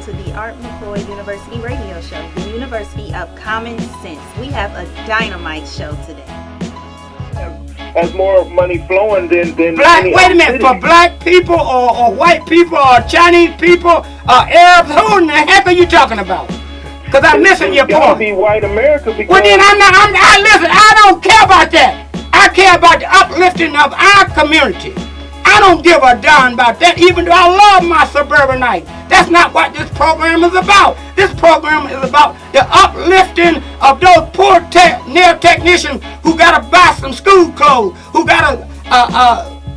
to the Art McCoy University radio show, the University of Common Sense. We have a dynamite show today. Has more money flowing than black. Wait a minute, for black people or white people or Chinese people or Arabs, who in the heck are you talking about? Because I'm missing your point. Be white America because well then listen, I don't care about that. I care about the uplifting of our community. I don't give a darn about that, even though I love my suburbanites. That's not what this program is about. This program is about the uplifting of those poor nail technicians who got to buy some school clothes, who got to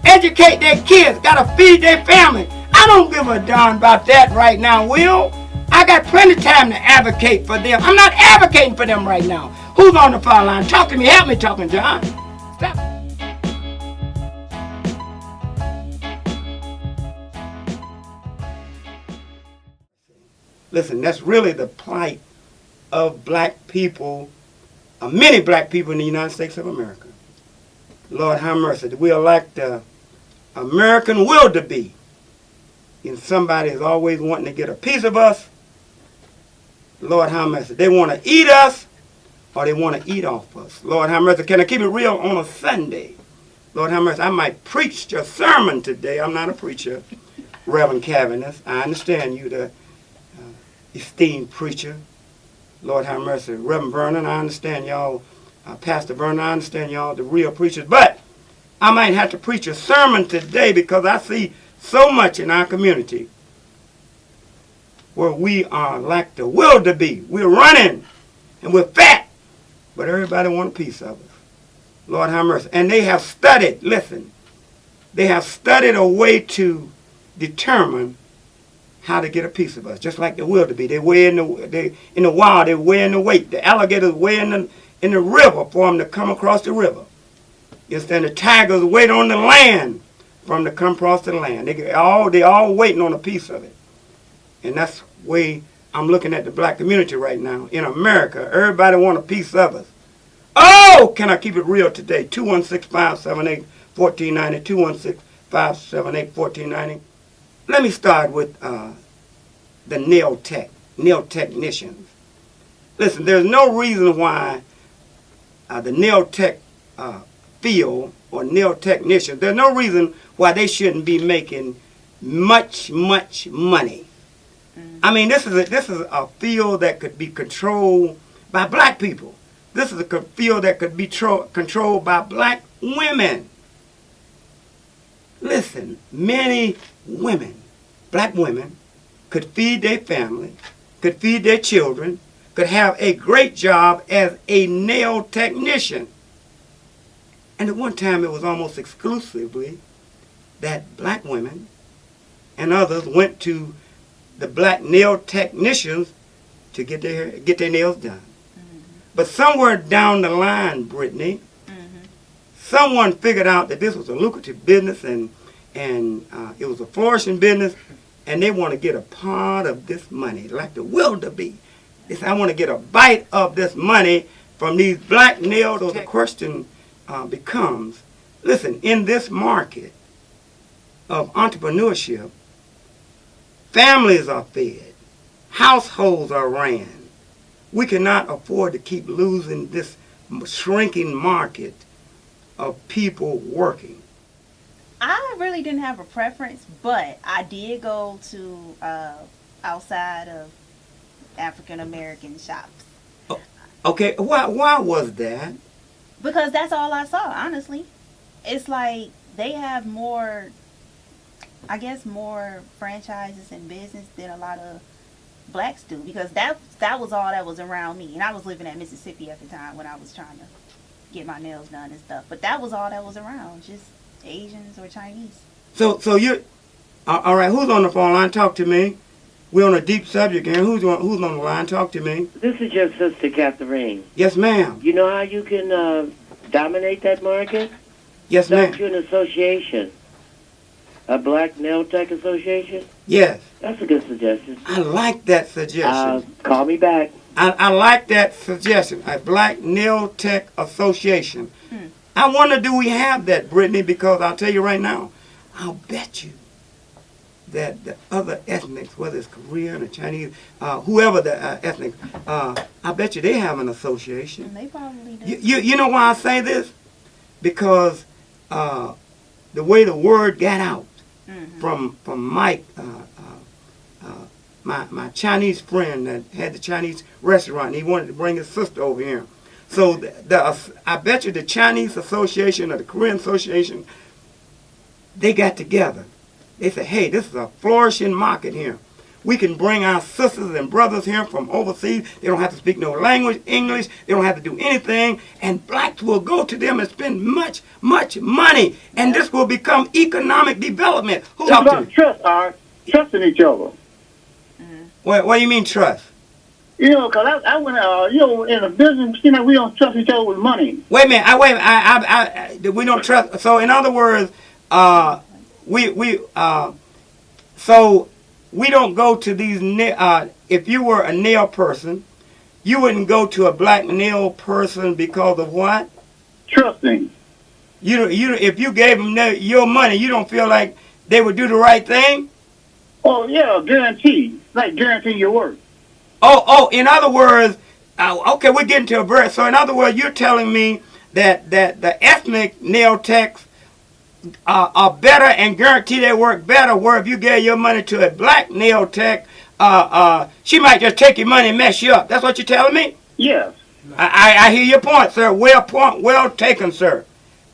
educate their kids, got to feed their family. I don't give a darn about that right now, Will. I got plenty of time to advocate for them. I'm not advocating for them right now. Who's on the phone line? Talk to me. Help me talking, John. Stop. Listen, that's really the plight of black people, many black people in the United States of America. Lord have mercy. We are like the American wildebeest. And somebody is always wanting to get a piece of us. Lord have mercy. They want to eat us or they want to eat off us. Lord have mercy. Can I keep it real on a Sunday? Lord have mercy. I might preach your sermon today. I'm not a preacher, Reverend Cavanagh. I understand you, the esteemed preacher. Lord have mercy. Reverend Vernon, I understand y'all. Pastor Vernon, I understand y'all, the real preachers. But I might have to preach a sermon today because I see so much in our community where we are like the wildebeest. We're running and we're fat, but everybody wants a piece of us. Lord have mercy. And they have studied, listen, they have studied a way to determine how to get a piece of us, just like the wildebeest. They weigh in the wild, they weigh in the weight. The alligators weigh in the river for them to come across the river. You understand? The tigers wait on the land for them to come across the land. They all waiting on a piece of it. And that's the way I'm looking at the black community right now. In America, everybody want a piece of us. Oh, can I keep it real today? 216-578-1490, 216-578-1490. Let me start with the nail technicians. Listen, there's no reason why the nail tech field or nail technicians, there's no reason why they shouldn't be making much money. I mean, this is a field that could be controlled by black people. This is a field that could be controlled by black women. Listen, many women, black women, could feed their family, could feed their children, could have a great job as a nail technician. And at one time it was almost exclusively that black women and others went to the black nail technicians to get their nails done. Mm-hmm. But somewhere down the line, Brittany, someone figured out that this was a lucrative business and it was a flourishing business, and they want to get a part of this money, like the wildebeest. They say, I want to get a bite of this money from these black nails. So the question becomes, listen, in this market of entrepreneurship, families are fed, households are ran. We cannot afford to keep losing this shrinking market of people working. I really didn't have a preference, but I did go to outside of African American shops. Oh, okay, why was that? Because that's all I saw, honestly. It's like they have more, I guess, more franchises and business than a lot of blacks do. Because that was all that was around me. And I was living at Mississippi at the time when I was trying to get my nails done and stuff. But that was all that was around, just Asians or Chinese. So you're, all right, who's on the phone line? Talk to me. We're on a deep subject here. Who's on the line? Talk to me. This is your sister, Catherine. Yes, ma'am. You know how you can dominate that market? Yes, ma'am. Start you an association. A Black Nail Tech Association? Yes. That's a good suggestion. I like that suggestion. Call me back. I like that suggestion. A Black Nail Tech Association. I wonder, do we have that, Brittany? Because I'll tell you right now, I'll bet you that the other ethnics, whether it's Korean or Chinese, whoever the ethnic, I bet you they have an association. And they probably do. You know why I say this? Because the way the word got out from Mike, my Chinese friend that had the Chinese restaurant, he wanted to bring his sister over here. So I bet you the Chinese Association or the Korean Association, they got together. They said, hey, this is a flourishing market here. We can bring our sisters and brothers here from overseas. They don't have to speak no language, English. They don't have to do anything. And blacks will go to them and spend much, much money. And this will become economic development. It's about trust, trusting each other. What do you mean trust? You know, because I went, in a business, we don't trust each other with money. Wait a minute. We don't trust. So in other words, so we don't go to these, if you were a nail person, you wouldn't go to a black nail person because of what? Trusting. If you gave them your money, you don't feel like they would do the right thing? Oh, yeah, guarantee. Like guaranteeing your work. Oh, in other words, okay, we're getting to a verse. So in other words, you're telling me that the ethnic nail techs are better and guarantee they work better, where if you gave your money to a black nail tech, she might just take your money and mess you up. That's what you're telling me? Yes. I hear your point, sir. Well taken, sir.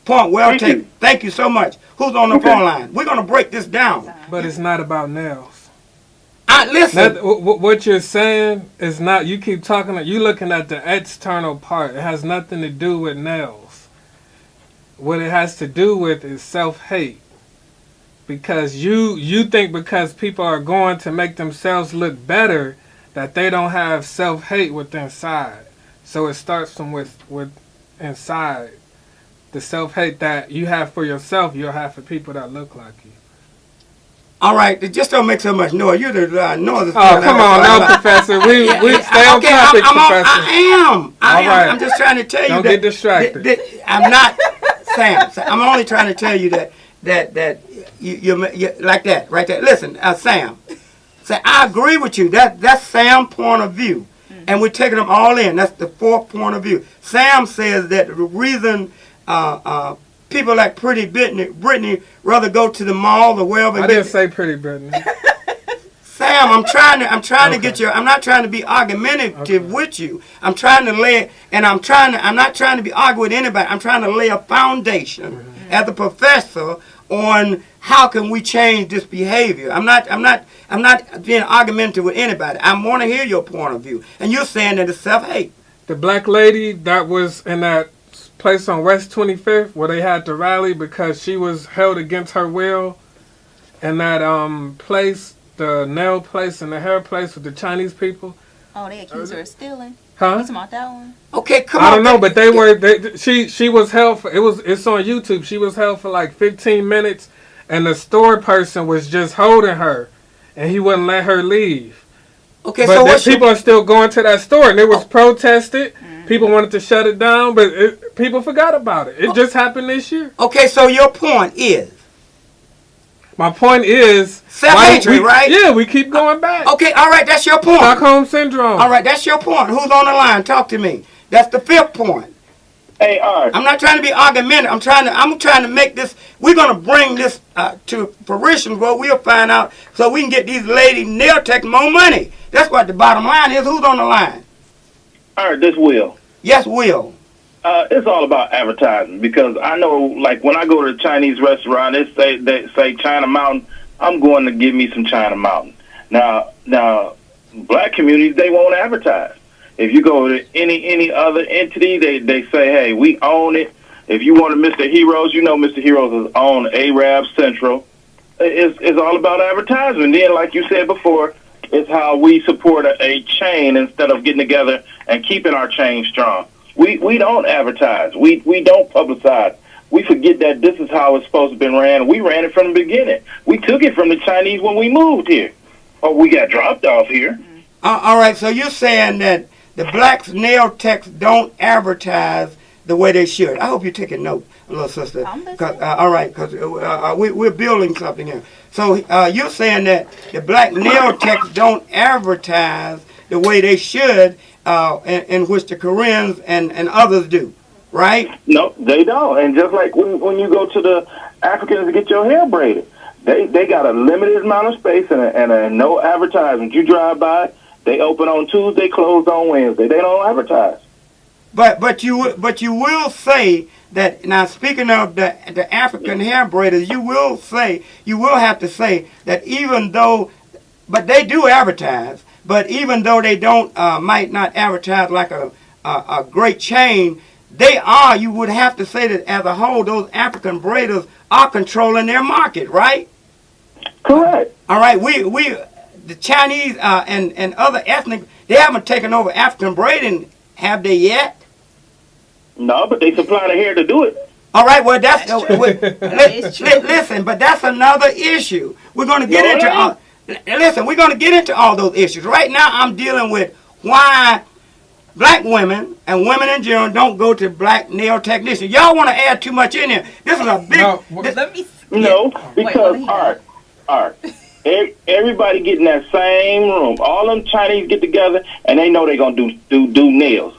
Point well taken. Thank you so much. Who's on the phone line? We're going to break this down. But it's not about nails. Listen. What you're saying is not, you keep talking, you're looking at the external part. It has nothing to do with nails. What it has to do with is self-hate. Because you think because people are going to make themselves look better, that they don't have self-hate within inside. So it starts from with inside. The self-hate that you have for yourself, you'll have for people that look like you. All right, just don't make so much noise. You're the noise. Oh, come on now, Professor. We stay on topic, Professor. I am. I'm just trying to tell you don't get distracted. I'm not, Sam. I'm only trying to tell you that you like that, right there. Listen, Sam. I agree with you. That's Sam's point of view. And we're taking them all in. That's the fourth point of view. Sam says that the reason people like Pretty Brittany rather go to the mall or wherever. I didn't say Pretty Brittany. Sam, I'm trying to get you. I'm not trying to be argumentative with you. I'm trying to lay, and I'm not trying to be arguing with anybody. I'm trying to lay a foundation as a professor on how can we change this behavior. I'm not being argumentative with anybody. I want to hear your point of view, and you're saying that it's self-hate. The black lady that was in that place on West 25th where they had to rally because she was held against her will, and that place, the nail place and the hair place with the Chinese people. Oh, they accused her of stealing. Huh? You talking about that one? Okay, come on. I don't know, but she was held for, it's on YouTube. She was held for like 15 minutes, and the store person was just holding her, and he wouldn't let her leave. Okay, but so people are still going to that store, and it was protested. People wanted to shut it down, but people forgot about it. It just happened this year. Okay, so your point is? My point is... self-hatred, right? Yeah, we keep going back. Okay, all right, that's your point. Stockholm Syndrome. All right, that's your point. Who's on the line? Talk to me. That's the fifth point. Hey, Art. I'm not trying to be argumentative. I'm trying to make this... We're going to bring this to fruition where we'll find out so we can get these lady nail techs more money. That's what the bottom line is. Who's on the line? Art, this Will. Yes, Will. It's all about advertising, because I know, like, when I go to a Chinese restaurant, they say China Mountain. I'm going to give me some China Mountain. Now, black communities, they won't advertise. If you go to any other entity, they say, hey, we own it. If you want a Mr. Heroes, you know Mr. Heroes is on Arab Central. It's all about advertising. Then, like you said before, it's how we support a chain instead of getting together and keeping our chain strong. We don't advertise. We don't publicize. We forget that this is how it's supposed to be ran. We ran it from the beginning. We took it from the Chinese when we moved here. Oh, we got dropped off here. All right, so you're saying that the black nail techs don't advertise the way they should. I hope you're taking note, little sister. I'm listening. All right, because we're building something here. So you're saying that the black nail techs don't advertise the way they should, in which the Koreans and others do, right? No, they don't. And just like when you go to the Africans to get your hair braided, they got a limited amount of space and no advertisement. You drive by, they open on Tuesday, close on Wednesday. They don't advertise. But you will say that, now speaking of the African hair braiders, you will have to say that even though, but they do advertise, but even though they don't might not advertise like a great chain, you would have to say that as a whole, those African braiders are controlling their market, right? Correct. All right, the Chinese and other ethnic, they haven't taken over African braiding, have they yet? No, but they supply the hair to do it. All right, well, listen, but that's another issue. We're going to get we're going to get into all those issues. Right now, I'm dealing with why black women and women in general don't go to black nail technicians. Y'all want to add too much in here. This is a big... Let me... No, because art. Everybody get in that same room. All them Chinese get together, and they know they're going to do nails.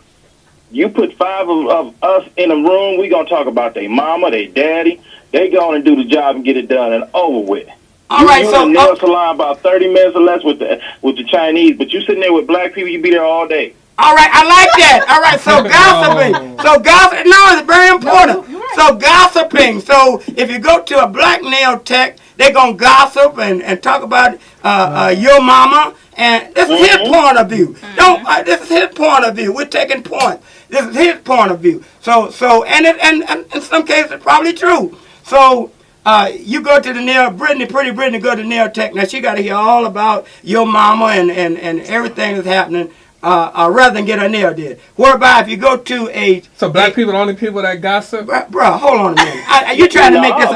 You put 5 of us in a room, we going to talk about their mama, their daddy. They go on and do the job and get it done and over with. All right, so in the nail salon about 30 minutes or less with the Chinese, but you sitting there with black people, you be there all day. All right, I like that. All right, so gossiping. No, it's very important. No, right. So gossiping. So if you go to a black nail tech, they're going to gossip and talk about your mama. And this is his point of view. This is his point of view. We're taking points. This is his point of view. So and in some cases it's probably true. So you go to the nail, pretty Brittany go to the nail tech. Now she got to hear all about your mama and everything that's happening. Rather than get her nail did. Whereby if you go to So black people are the only people that gossip? Bro, hold on a minute. You trying to make this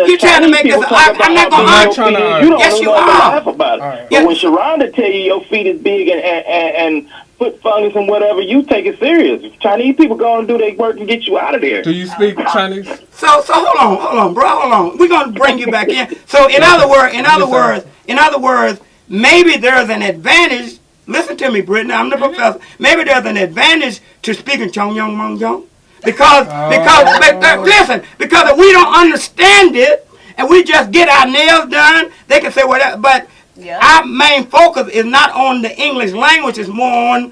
you trying to make this I'm not going to argue. Yes, you are. Laugh about it. Right. But when Sharonda tell you your feet is big and foot fungus and whatever, you take it serious. Chinese people go and do their work and get you out of there. Do you speak Chinese? So hold on, bro, hold on. We're going to bring you back in. So in other words, maybe there's an advantage. Listen to me, Brittany. I'm the professor. Maybe there's an advantage to speaking Chong Yong Mong Yong. Because if we don't understand it and we just get our nails done, they can say whatever. But our main focus is not on the English language. It's more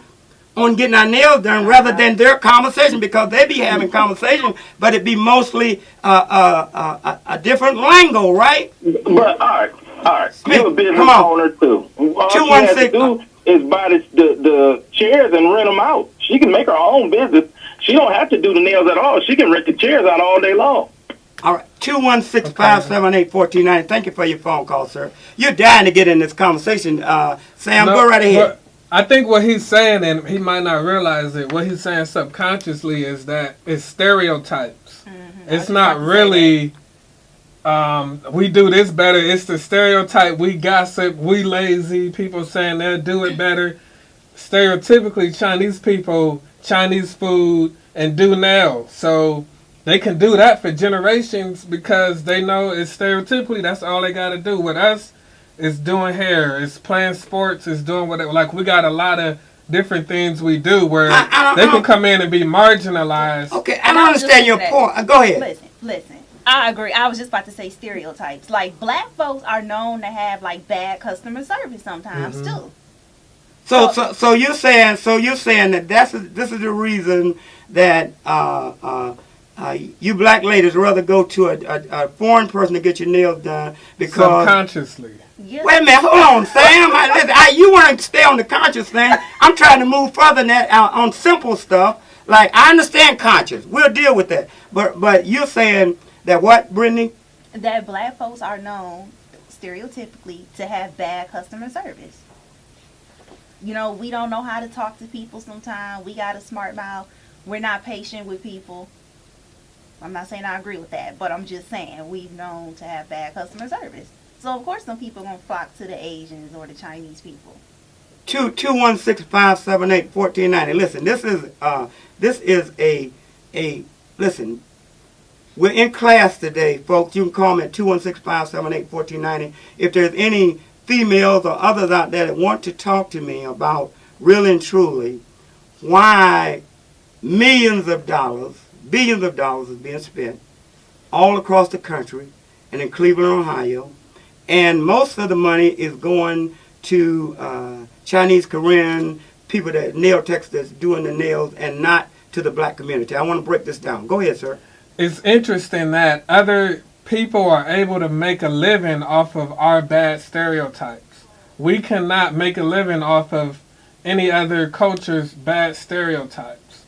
on getting our nails done rather than their conversation, because they be having conversation, but it be mostly a different lingo, right? But all right. You're a business owner too. All she has to do is buy the chairs and rent them out. She can make her own business. She don't have to do the nails at all. She can rent the chairs out all day long. All right, 216-578-1490. Thank you for your phone call, sir. You're dying to get in this conversation. Sam, go right ahead. I think what he's saying, and he might not realize it, what he's saying subconsciously is that it's stereotypes. Mm-hmm. It's not really... we do this better. It's the stereotype. We gossip. We lazy. People saying they'll do it better. Stereotypically, Chinese people, Chinese food, and do nails. So they can do that for generations because they know it's stereotypically. That's all they got to do. With us, it's doing hair. It's playing sports. It's doing whatever. Like, we got a lot of different things we do where they can come in and be marginalized. Okay, I don't understand your point. Go ahead. Listen. I agree. I was just about to say stereotypes. Like, black folks are known to have like bad customer service sometimes too. So you're saying that this is the reason that you black ladies rather go to a foreign person to get your nails done because subconsciously. Yeah. Wait a minute, hold on, Sam. You want to stay on the conscious thing. I'm trying to move further than that on simple stuff. Like, I understand conscious. We'll deal with that. But you're saying that what, Brittany? That black folks are known stereotypically to have bad customer service. You know, we don't know how to talk to people sometimes. We got a smart mouth. We're not patient with people. I'm not saying I agree with that, but I'm just saying we've known to have bad customer service. So, of course, some people are going to flock to the Asians or the Chinese people. 216-578-1490. Listen, this is listen, we're in class today, folks. You can call me at 216-578-1490. If there's any females or others out there that want to talk to me about really and truly why millions of dollars, billions of dollars is being spent all across the country and in Cleveland, Ohio, and most of the money is going to Chinese, Korean people that nail techs that's doing the nails and not to the black community. I want to break this down. Go ahead, sir. It's interesting that other people are able to make a living off of our bad stereotypes. We cannot make a living off of any other culture's bad stereotypes.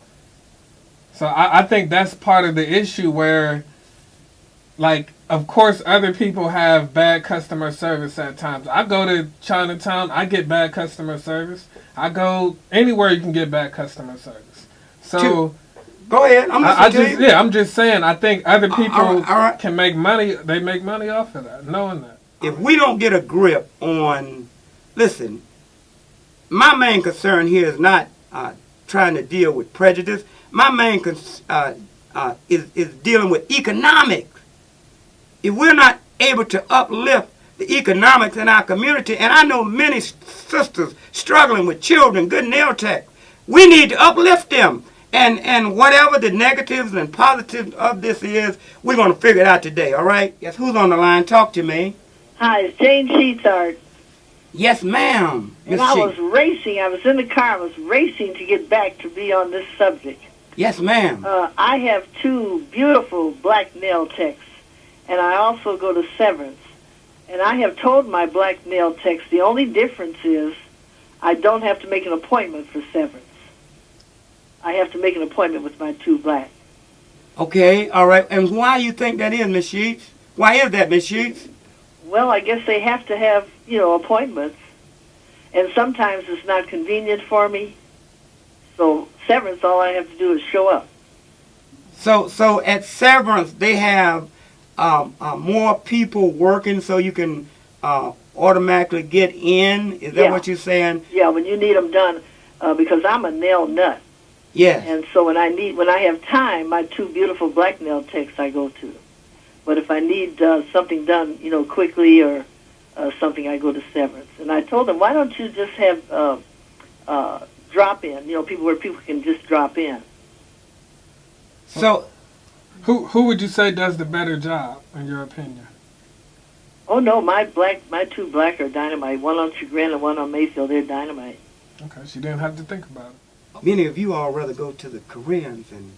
So I think that's part of the issue where, like, of course other people have bad customer service at times. I go to Chinatown, I get bad customer service. I go anywhere you can get bad customer service. So go ahead. I'm just saying, I think other people can make money. They make money off of that, knowing that. If we don't get a grip on, listen, my main concern here is not trying to deal with prejudice. My main is dealing with economics. If we're not able to uplift the economics in our community, and I know many sisters struggling with children, good nail tech, we need to uplift them. And whatever the negatives and positives of this is, we're going to figure it out today, all right? Yes, who's on the line? Talk to me. Hi, it's Jane Sheetsart. Yes, ma'am. And I was racing. I was in the car. I was racing to get back to be on this subject. Yes, ma'am. I have two beautiful black nail techs, and I also go to Severance. And I have told my black nail techs the only difference is I don't have to make an appointment for Severance. I have to make an appointment with my two black. Okay, all right. And why do you think that is, Miss Sheets? Why is that, Miss Sheets? Well, I guess they have to have, appointments. And sometimes it's not convenient for me. So Severance, all I have to do is show up. So at Severance, they have more people working so you can automatically get in? Is that what you're saying? Yeah, when you need them done, because I'm a nail nut. Yes. And so when I have time, my two beautiful black nail techs I go to. But if I need something done, quickly or something, I go to Severance. And I told them, why don't you just have drop in? Where people can just drop in. So, who would you say does the better job, in your opinion? Oh no, my two black are dynamite. One on Chagrin and one on Mayfield. They're dynamite. Okay, she didn't have to think about it. Many of you all rather go to the Koreans and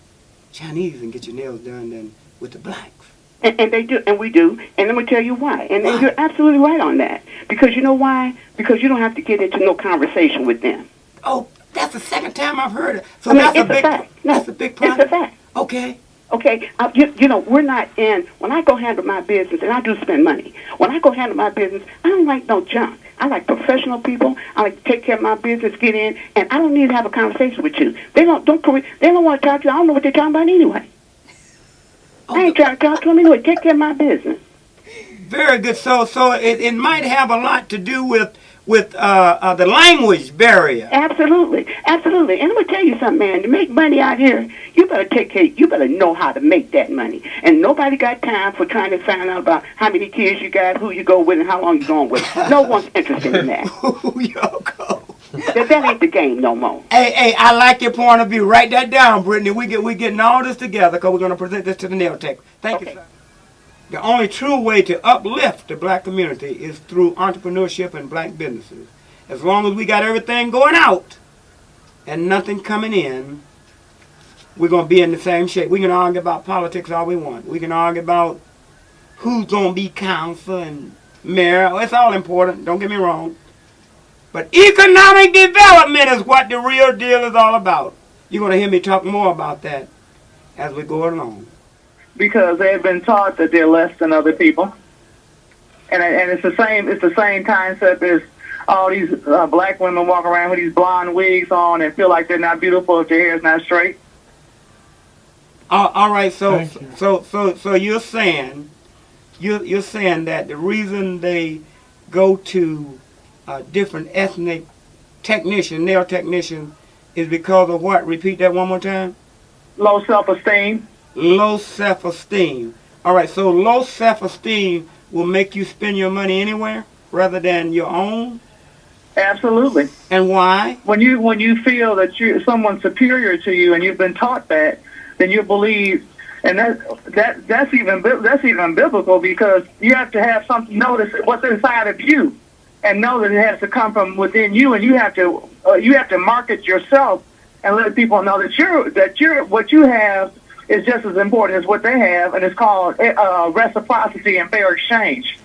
Chinese and get your nails done than with the blacks. And they do, and we do, and I'm going to tell you why. And you're absolutely right on that. Because you know why? Because you don't have to get into no conversation with them. Oh, that's the second time I've heard it. So it's a fact. No, that's a big problem. It's a fact. Okay. Okay, we're not in, when I go handle my business, and I do spend money, when I go handle my business, I don't like no junk. I like professional people. I like to take care of my business, get in, and I don't need to have a conversation with you. They don't want to talk to you. I don't know what they're talking about anyway. I ain't trying to talk to them anyway. Take care of my business. Very good. So it might have a lot to do with the language barrier. Absolutely. And I'm going to tell you something, man. To make money out here, you better know how to make that money. And nobody got time for trying to find out about how many kids you got, who you go with, and how long you going with. No one's interested in that. Who you go? That ain't the game no more. Hey, I like your point of view. Write that down, Brittany. We getting all this together because we're going to present this to the nail tech. Thank you, sir. The only true way to uplift the black community is through entrepreneurship and black businesses. As long as we got everything going out and nothing coming in, we're going to be in the same shape. We can argue about politics all we want. We can argue about who's going to be council and mayor. It's all important, don't get me wrong. But economic development is what the real deal is all about. You're going to hear me talk more about that as we go along. Because they have been taught that they're less than other people, and it's the same concept as all these black women walk around with these blonde wigs on and feel like they're not beautiful if their hair is not straight. All right, so you're saying that the reason they go to different ethnic nail technicians, is because of what? Repeat that one more time. low self-esteem. Low self-esteem. All right, so low self-esteem will make you spend your money anywhere rather than your own? Absolutely. And why? When you feel that someone's superior to you and you've been taught that, then you believe, and that's even biblical, because you have to have something, notice what's inside of you, and know that it has to come from within you, and you have to market yourself and let people know that what you have is just as important as what they have, and it's called reciprocity and fair exchange.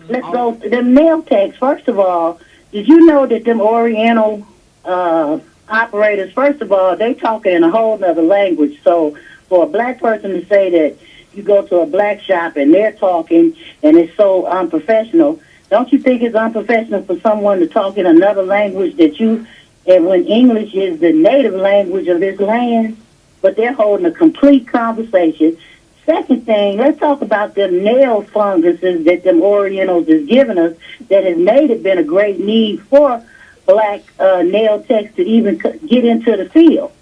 Let's go to the nail techs. First of all, did you know that them Oriental operators, first of all, they talking in a whole nother language. So for a black person to say that you go to a black shop and they're talking and it's so unprofessional, don't you think it's unprofessional for someone to talk in another language and when English is the native language of this land, but they're holding a complete conversation. Second thing, let's talk about the nail funguses that them Orientals is giving us that has made it been a great need for black nail techs to even get into the field.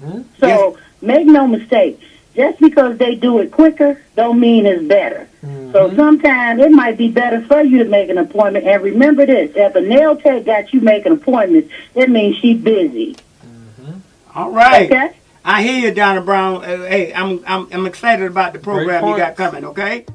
Mm-hmm. So make no mistake, just because they do it quicker don't mean it's better. Mm-hmm. So sometimes it might be better for you to make an appointment. And remember this, if a nail tech got you making appointments, that means she's busy. Mm-hmm. All right. Okay? I hear you, Donna Brown. Hey, I'm excited about the program you got coming, okay?